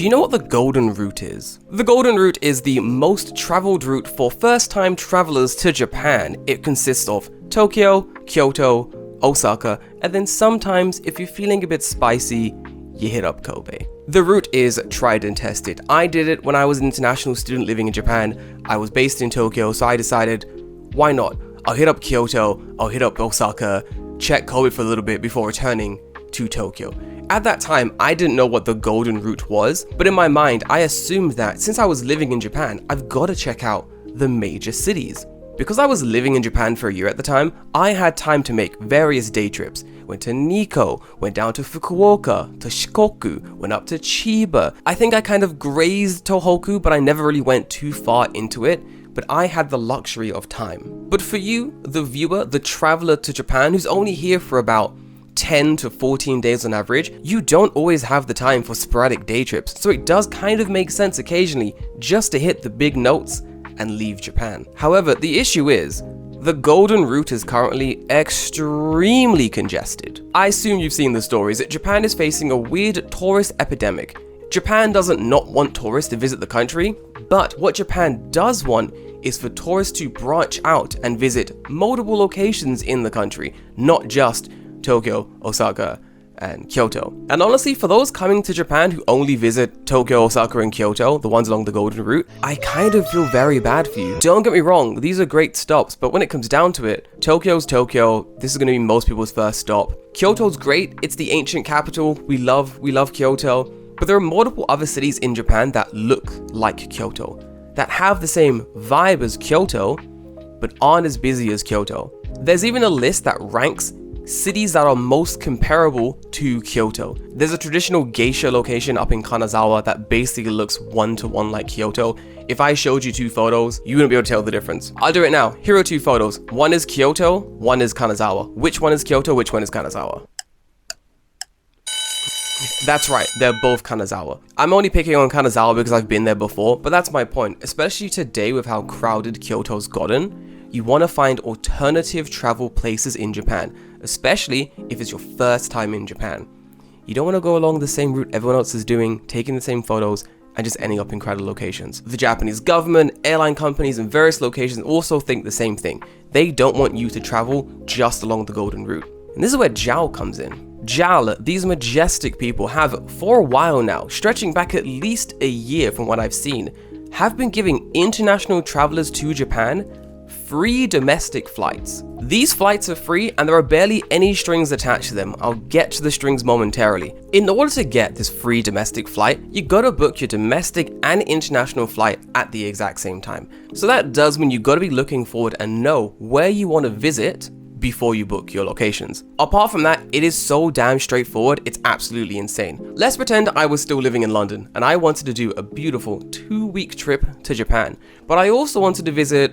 Do you know what the Golden Route is? The Golden Route is the most traveled route for first-time travelers to Japan. It consists of Tokyo, Kyoto, Osaka, and then sometimes, if you're feeling a bit spicy, you hit up Kobe. The route is tried and tested. I did it when I was an international student living in Japan. I was based in Tokyo, so I decided, why not? I'll hit up Kyoto, I'll hit up Osaka, check Kobe for a little bit before returning to Tokyo. At that time, I didn't know what the Golden Route was, but in my mind, I assumed that since I was living in Japan, I've got to check out the major cities. Because I was living in Japan for a year at the time, I had time to make various day trips. Went to Nikko, went down to Fukuoka, to Shikoku, went up to Chiba. I think I kind of grazed Tohoku, but I never really went too far into it. But I had the luxury of time. But for you, the viewer, the traveler to Japan, who's only here for about 10 to 14 days on average, you don't always have the time for sporadic day trips. So it does kind of make sense occasionally just to hit the big notes and leave Japan. However, the issue is, the Golden Route is currently extremely congested. I assume you've seen the stories that Japan is facing a weird tourist epidemic. Japan doesn't not want tourists to visit the country, but what Japan does want is for tourists to branch out and visit multiple locations in the country, not just Tokyo, Osaka, and Kyoto. And honestly, for those coming to Japan who only visit Tokyo, Osaka, and Kyoto, the ones along the Golden Route, I kind of feel very bad for you. Don't get me wrong, these are great stops, but when it comes down to it, Tokyo's Tokyo, this is going to be most people's first stop. Kyoto's great, it's the ancient capital, we love Kyoto, but there are multiple other cities in Japan that look like Kyoto, that have the same vibe as Kyoto, but aren't as busy as Kyoto. There's even a list that ranks cities that are most comparable to Kyoto. There's a traditional geisha location up in Kanazawa that basically looks one-to-one like Kyoto. If I showed you two photos, you wouldn't be able to tell the difference. I'll do it now. Here are two photos. One is Kyoto, one is Kanazawa. Which one is Kyoto, which one is Kanazawa? That's right, they're both Kanazawa. I'm only picking on Kanazawa because I've been there before, but that's my point. Especially today with how crowded Kyoto's gotten, you want to find alternative travel places in Japan, especially if it's your first time in Japan. You don't want to go along the same route everyone else is doing, taking the same photos, and just ending up in crowded locations. The Japanese government, airline companies, and various locations also think the same thing. They don't want you to travel just along the Golden Route. And this is where JAL comes in. JAL, these majestic people, have for a while now, stretching back at least a year from what I've seen, have been giving international travelers to Japan free domestic flights. These flights are free and there are barely any strings attached to them. I'll get to the strings momentarily. In order to get this free domestic flight, you gotta book your domestic and international flight at the exact same time. So that does mean you gotta be looking forward and know where you want to visit before you book your locations. Apart from that, it is so damn straightforward, it's absolutely insane. Let's pretend I was still living in London and I wanted to do a beautiful 2-week trip to Japan, but I also wanted to visit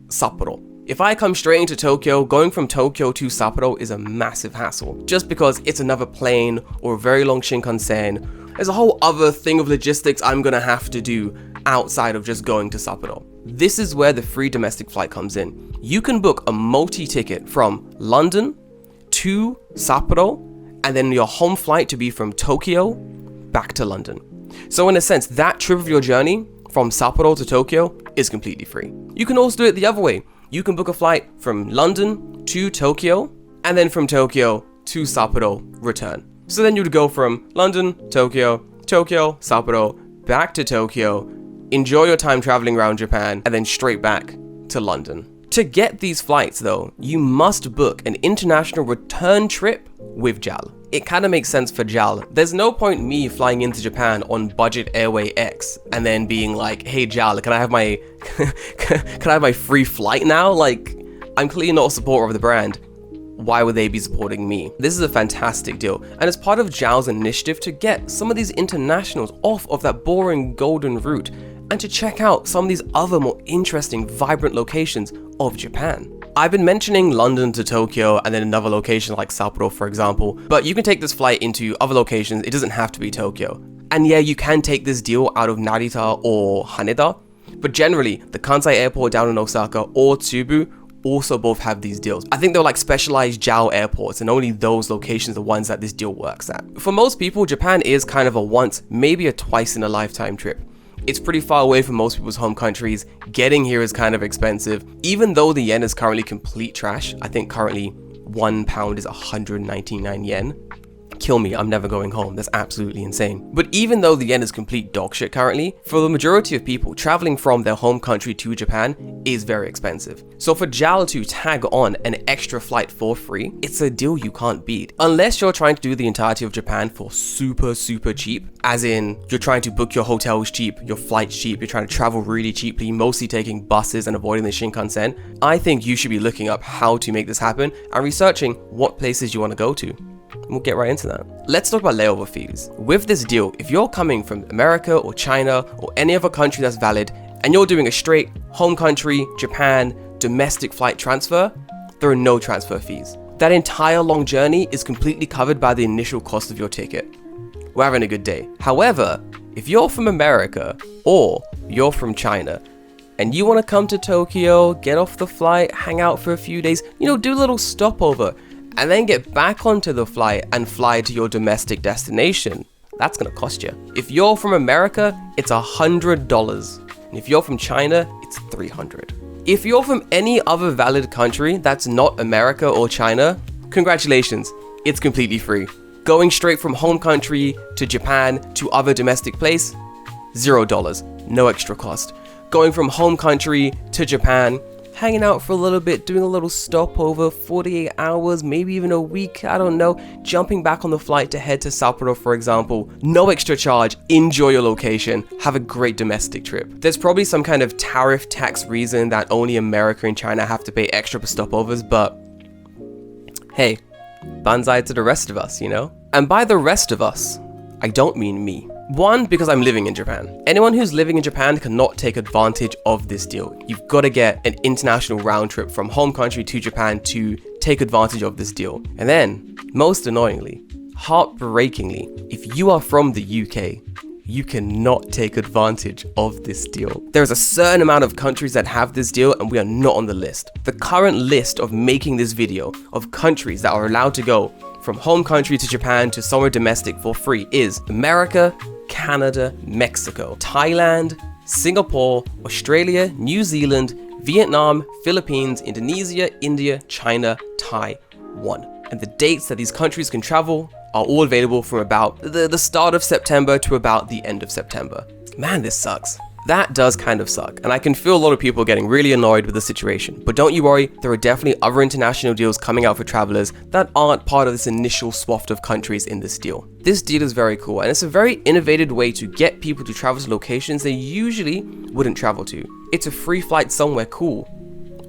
Sapporo. If I come straight into Tokyo, going from Tokyo to Sapporo is a massive hassle, just because it's another plane or a very long Shinkansen. There's a whole other thing of logistics I'm gonna have to do outside of just going to Sapporo. This is where the free domestic flight comes in. You can book a multi-ticket from London to Sapporo, and then your home flight to be from Tokyo back to London. So in a sense, that trip of your journey from Sapporo to Tokyo is completely free. You can also do it the other way. You can book a flight from London to Tokyo, and then from Tokyo to Sapporo, return. So then you'd go from London, Tokyo, Sapporo, back to Tokyo, enjoy your time traveling around Japan, and then straight back to London. To get these flights though, you must book an international return trip with JAL. It kind of makes sense for JAL. There's no point me flying into Japan on Budget Airway X and then being like, hey JAL, can I have my can I have my free flight now? Like, I'm clearly not a supporter of the brand. Why would they be supporting me? This is a fantastic deal, and it's part of JAL's initiative to get some of these internationals off of that boring Golden Route and to check out some of these other more interesting, vibrant locations of Japan. I've been mentioning London to Tokyo and then another location like Sapporo, for example, but you can take this flight into other locations. It doesn't have to be Tokyo. And yeah, you can take this deal out of Narita or Haneda, but generally the Kansai airport down in Osaka or Tsubu also both have these deals. I think they're like specialized JAL airports, and only those locations are the ones that this deal works at. For most people, Japan is kind of a once, maybe a twice in a lifetime trip. It's pretty far away from most people's home countries. Getting here is kind of expensive. Even though the yen is currently complete trash, I think currently £1 is 199 yen. Kill me, I'm never going home. That's absolutely insane. But even though the yen is complete dog shit currently, for the majority of people, traveling from their home country to Japan is very expensive. So for JAL to tag on an extra flight for free, it's a deal you can't beat. Unless you're trying to do the entirety of Japan for super cheap, as in you're trying to book your hotels cheap, your flights cheap, you're trying to travel really cheaply, mostly taking buses and avoiding the Shinkansen, I think you should be looking up how to make this happen and researching what places you want to go to. We'll get right into that. Let's talk about layover fees. With this deal, if you're coming from America or China or any other country that's valid, and you're doing a straight home country, Japan, domestic flight transfer, there are no transfer fees. That entire long journey is completely covered by the initial cost of your ticket. We're having a good day. However, if you're from America or you're from China, and you want to come to Tokyo, get off the flight, hang out for a few days, do a little stopover, and then get back onto the flight and fly to your domestic destination, that's gonna cost you. If you're from America, it's $100. And if you're from China, it's $300. If you're from any other valid country that's not America or China, congratulations, it's completely free. Going straight from home country to Japan to other domestic place, $0, no extra cost. Going from home country to Japan, hanging out for a little bit, doing a little stopover, 48 hours, maybe even a week, I don't know, jumping back on the flight to head to Sapporo, for example, no extra charge, enjoy your location, have a great domestic trip. There's probably some kind of tariff tax reason that only America and China have to pay extra for stopovers, but hey, banzai to the rest of us, And by the rest of us, I don't mean me. One, because I'm living in Japan. Anyone who's living in Japan cannot take advantage of this deal. You've got to get an international round trip from home country to Japan to take advantage of this deal. And then, most annoyingly, heartbreakingly, if you are from the UK, you cannot take advantage of this deal. There's a certain amount of countries that have this deal and we are not on the list. The current list of making this video of countries that are allowed to go from home country to Japan to somewhere domestic for free is America, Canada, Mexico, Thailand, Singapore, Australia, New Zealand, Vietnam, Philippines, Indonesia, India, China, Taiwan. And the dates that these countries can travel are all available from about the start of September to about the end of September. Man, this sucks. That does kind of suck, and I can feel a lot of people getting really annoyed with the situation. But don't you worry, there are definitely other international deals coming out for travelers that aren't part of this initial swath of countries in this deal. This deal is very cool, and it's a very innovative way to get people to travel to locations they usually wouldn't travel to. It's a free flight somewhere cool.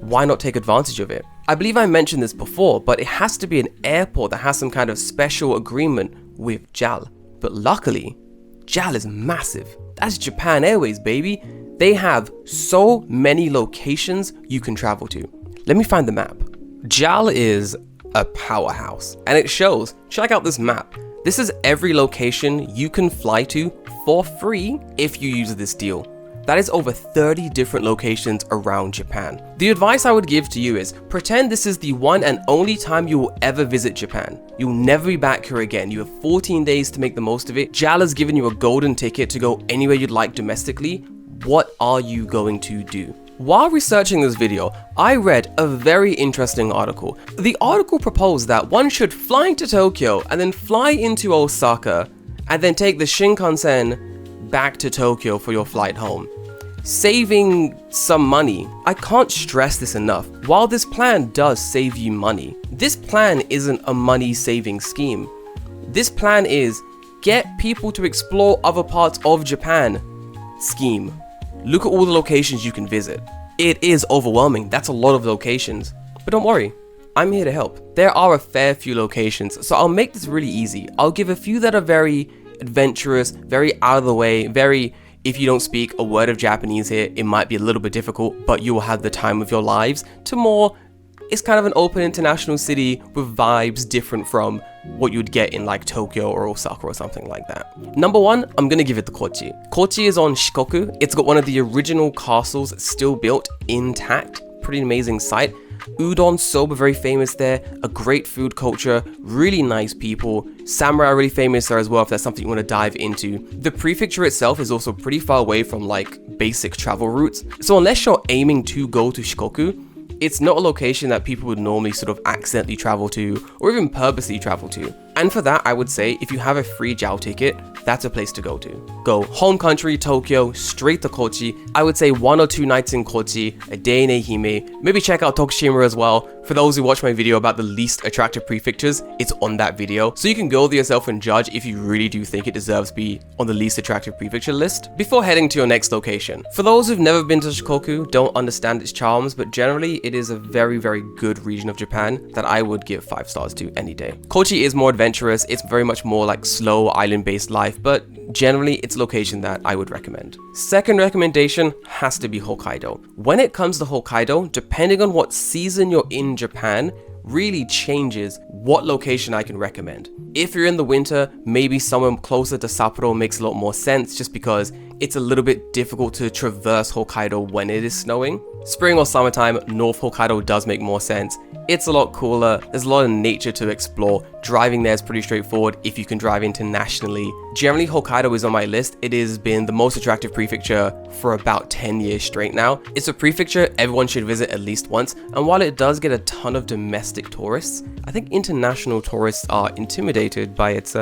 Why not take advantage of it? I believe I mentioned this before, but it has to be an airport that has some kind of special agreement with JAL. But luckily, JAL is massive. That's Japan Airways, baby. They have so many locations you can travel to. Let me find the map. JAL is a powerhouse, and it shows. Check out this map. This is every location you can fly to for free if you use this deal. That is over 30 different locations around Japan. The advice I would give to you is pretend this is the one and only time you will ever visit Japan. You'll never be back here again. You have 14 days to make the most of it. JAL has given you a golden ticket to go anywhere you'd like domestically. What are you going to do? While researching this video, I read a very interesting article. The article proposed that one should fly into Tokyo and then fly into Osaka and then take the Shinkansen back to Tokyo for your flight home, saving some money. I can't stress this enough. While this plan does save you money, this plan isn't a money saving scheme. This plan is get people to explore other parts of Japan scheme. Look at all the locations you can visit. It is overwhelming. That's a lot of locations. But don't worry, I'm here to help. There are a fair few locations, so I'll make this really easy. I'll give a few that are very adventurous, very out of the way, very, if you don't speak a word of Japanese here, it might be a little bit difficult, but you will have the time of your lives, to more, it's kind of an open international city with vibes different from what you'd get in like Tokyo or Osaka or something like that. Number one, I'm gonna give it to Kochi. Kochi is on Shikoku. It's got one of the original castles still built intact. Pretty amazing site. Udon, soba, very famous there. A great food culture, really nice people. Samurai really famous there as well if that's something you want to dive into. The prefecture itself is also pretty far away from like basic travel routes. So unless you're aiming to go to Shikoku, it's not a location that people would normally sort of accidentally travel to or even purposely travel to. And for that, I would say if you have a free JAL ticket, that's a place to go to. Go home country, Tokyo, straight to Kochi. I would say 1 or 2 nights in Kochi, a day in Ehime. Maybe check out Tokushima as well. For those who watch my video about the least attractive prefectures, it's on that video. So you can go there yourself and judge if you really do think it deserves to be on the least attractive prefecture list before heading to your next location. For those who've never been to Shikoku, don't understand its charms, but generally it is a very, very good region of Japan that I would give 5 stars to any day. Kochi is more adventurous. It's very much more like slow island-based life, but generally it's a location that I would recommend. Second recommendation has to be Hokkaido. When it comes to Hokkaido, depending on what season you're in Japan, really changes what location I can recommend. If you're in the winter, maybe somewhere closer to Sapporo makes a lot more sense just because it's a little bit difficult to traverse Hokkaido when it is snowing. Spring or summertime, North Hokkaido does make more sense. It's a lot cooler, there's a lot of nature to explore. Driving there is pretty straightforward if you can drive internationally. Generally, Hokkaido is on my list. It has been the most attractive prefecture for about 10 years straight now. It's a prefecture everyone should visit at least once, and while it does get a ton of domestic tourists, I think international tourists are intimidated by its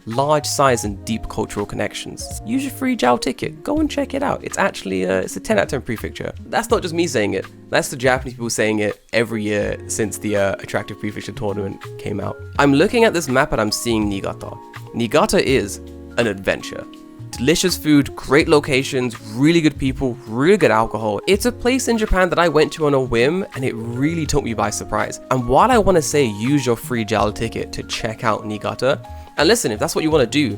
large size and deep cultural connections. Use your free JAL ticket, go and check it out. It's actually it's a 10 out of 10 prefecture. That's not just me saying it, that's the Japanese people saying it every year since the attractive prefecture tournament came out. I'm looking at this map and I'm seeing Niigata. Niigata is an adventure. Delicious food, great locations, really good people, really good alcohol. It's a place in Japan that I went to on a whim and it really took me by surprise. And while I want to say use your free JAL ticket to check out Niigata, and listen, if that's what you want to do,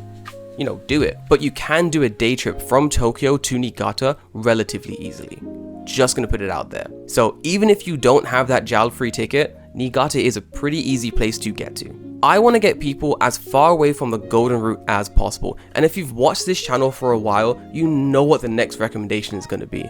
you know, do it. But you can do a day trip from Tokyo to Niigata relatively easily. Just gonna put it out there. So even if you don't have that JAL free ticket, Niigata is a pretty easy place to get to. I want to get people as far away from the golden route as possible. And if you've watched this channel for a while, you know what the next recommendation is going to be.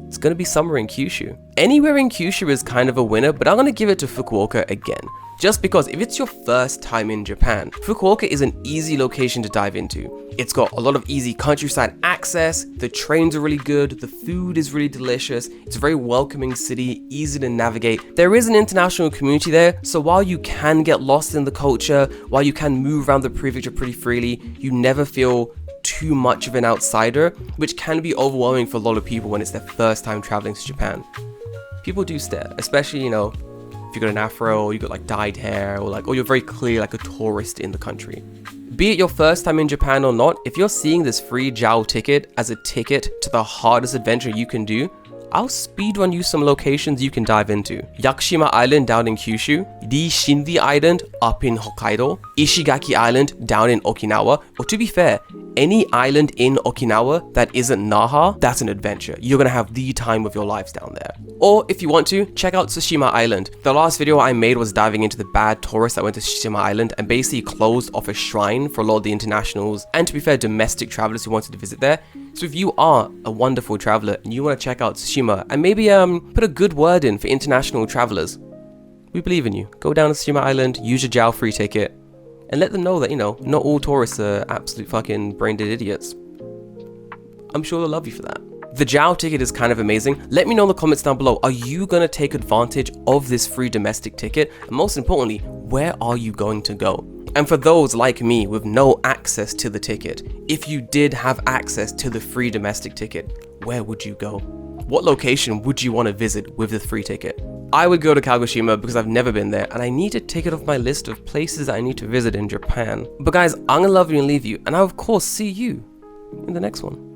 It's going to be somewhere in Kyushu. Anywhere in Kyushu is kind of a winner, but I'm going to give it to Fukuoka again. Just because if it's your first time in Japan, Fukuoka is an easy location to dive into. It's got a lot of easy countryside access, the trains are really good, the food is really delicious, it's a very welcoming city, easy to navigate. There is an international community there, so while you can get lost in the culture, while you can move around the prefecture pretty freely, you never feel too much of an outsider, which can be overwhelming for a lot of people when it's their first time traveling to Japan. People do stare, especially, you know, if you got an afro, or you got like dyed hair, or you're very clear like a tourist in the country. Be it your first time in Japan or not, if you're seeing this free JAL ticket as a ticket to the hardest adventure you can do, I'll speedrun you some locations you can dive into. Yakushima Island down in Kyushu, Ri Shindi Island up in Hokkaido, Ishigaki Island down in Okinawa, or to be fair, any island in Okinawa that isn't Naha, that's an adventure. You're gonna have the time of your lives down there. Or if you want to, check out Tsushima Island. The last video I made was diving into the bad tourists that went to Tsushima Island and basically closed off a shrine for a lot of the internationals and, to be fair, domestic travelers who wanted to visit there. So if you are a wonderful traveler and you want to check out Tsushima and maybe put a good word in for international travelers, we believe in you. Go down to Tsushima Island, use your JAL free ticket, and let them know that, you know, not all tourists are absolute fucking brain-dead idiots. I'm sure they'll love you for that. The JAL ticket is kind of amazing. Let me know in the comments down below, are you going to take advantage of this free domestic ticket? And most importantly, where are you going to go? And for those like me with no access to the ticket, if you did have access to the free domestic ticket, where would you go? What location would you want to visit with the free ticket? I would go to Kagoshima because I've never been there and I need to take it off my list of places I need to visit in Japan. But guys, I'm gonna love you and leave you, and I'll of course see you in the next one.